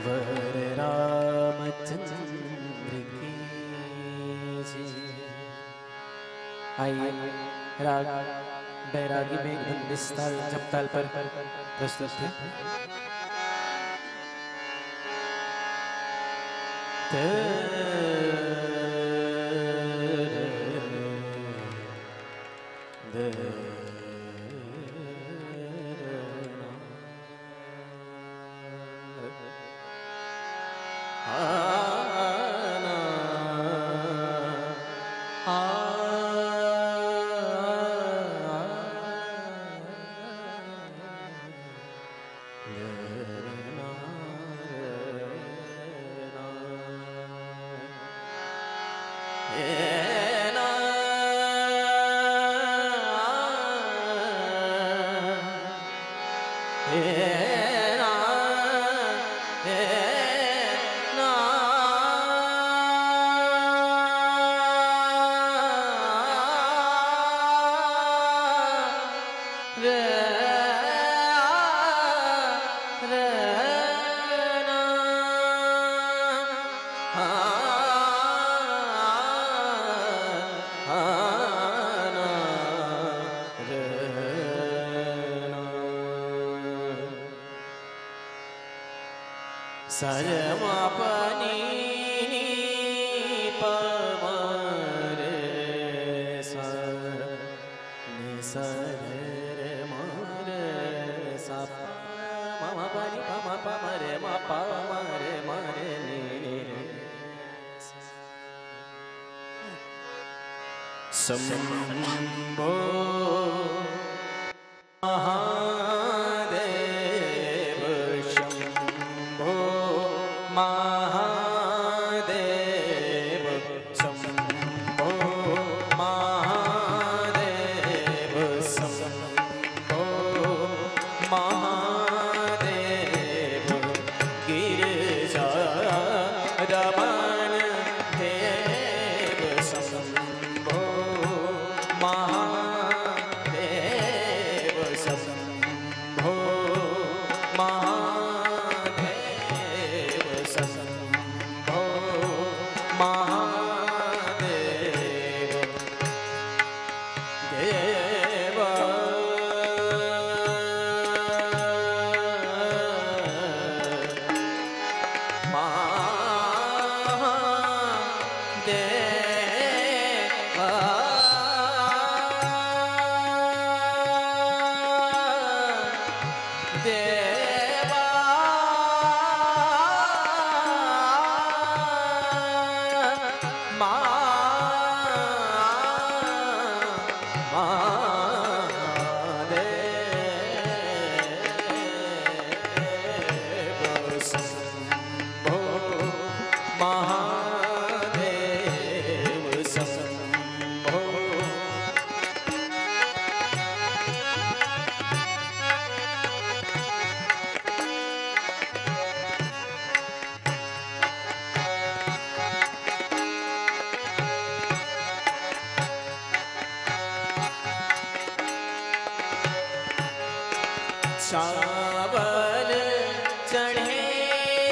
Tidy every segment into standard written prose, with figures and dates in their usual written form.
वर रामचंद्र की जय। आइए राग बैरागी में एकदम निस्ताल जपताल पर प्रस्तुत है। सरमा पनी पमरे सा नि सरे मरे सा मम पनी पम पमरे म पमरे मरे नि शंभो महादेव शंभो महादेव शंभो महादेव शंभो महादेव गिरिजा रमण देव शंभो महादेव शंभो महादेव शंभो महादेव देव चावल चढ़े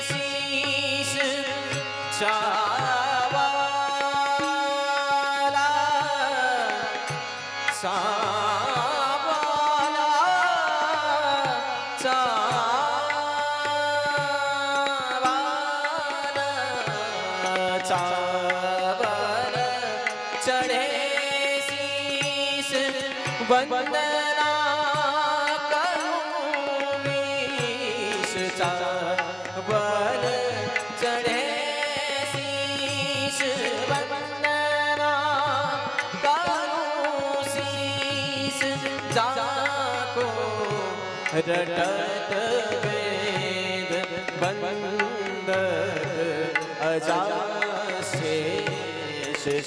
शीश चावला चावला चावला चावल चढ़े शीश वंदना चावल चढ़े शीश वंदना करूं शीश जाको रटत वेद बंदत अजाशेष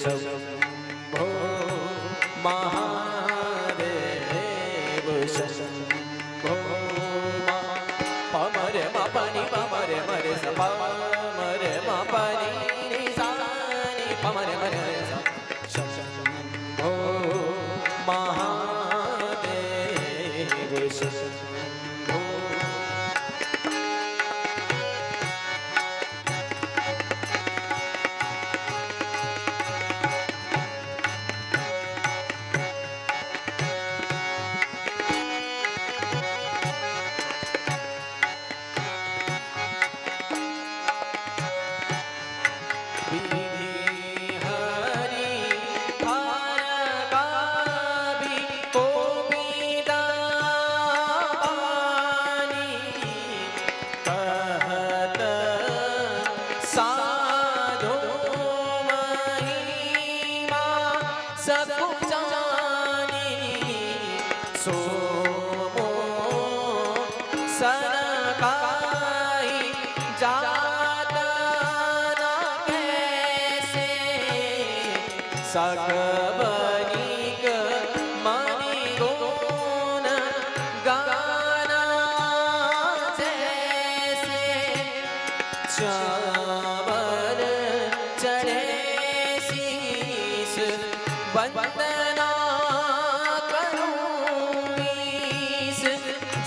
शंभो महादेव शंभो पमरे मपनी पमरे मरे स पमरे मपनी निसानी पमरे मरे स शंभो महादेव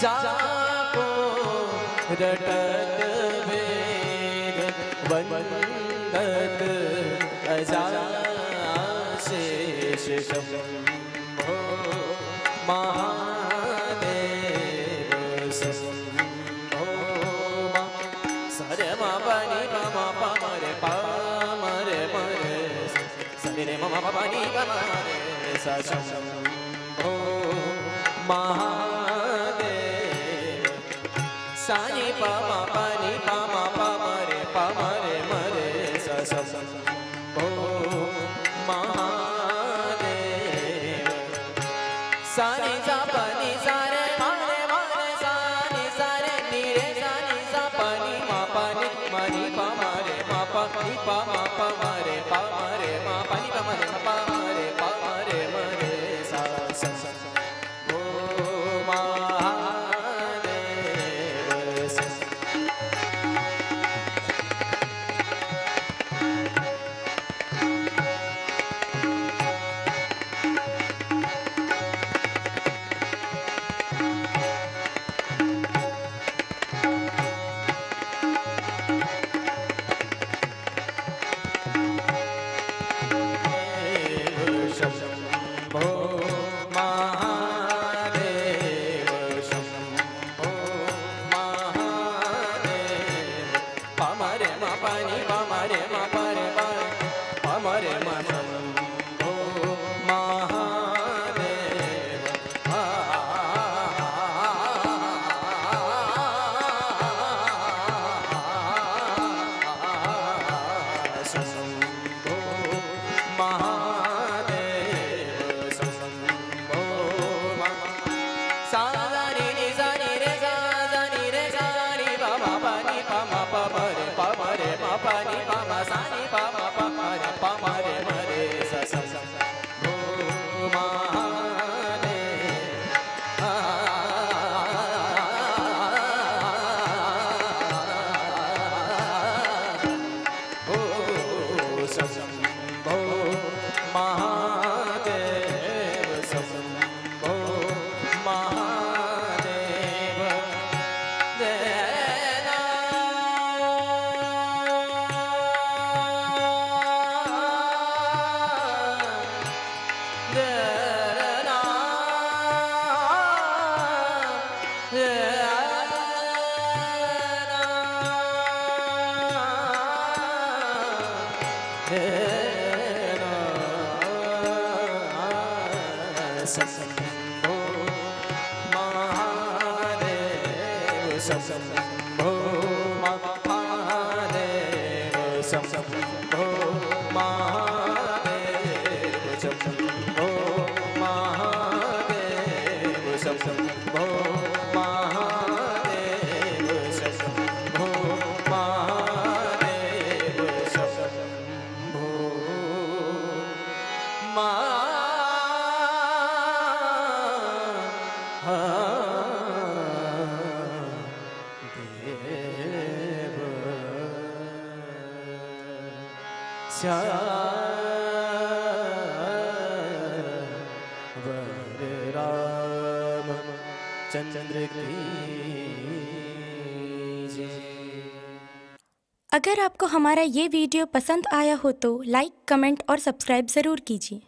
जाको रटत वेद वंदत अजाशेष शंभो महादेव शंभो सरे मा पनि मा पा रे पा रे रे सरे रे मा पनि रे सा शंभो महादेव सानी पा मा पनि पा रे मरे सा शंभो महादेव सानी सा पनि सा रे मारे सानी सा रे नी रे सानी सा पनि मा पनि मनी पा रे मा पनि पा रे मा पनि पा रे मरे सा शंभो महादेव शंभो महादेव शंभो महादेव पमरे मा पनि पमरे मा परे पमरे मा शंभो महादेव शंभो महादेव शंभो सानी रे सानी रे सानी रे सानी पा मा पनि पा मा रे मा पनि पा मा सानी पा मा रे मरे सा शंभो शंभो महादेव शंभो महादेव देना देना शंभो महादेव शंभो महादेव शंभो महादेव शंभो महादेव शंभो महादेव शंभो महादेव शंभो देव श्यावर राम चंद्र की जय। अगर आपको हमारा ये वीडियो पसंद आया हो तो लाइक, कमेंट और सब्सक्राइब ज़रूर कीजिए।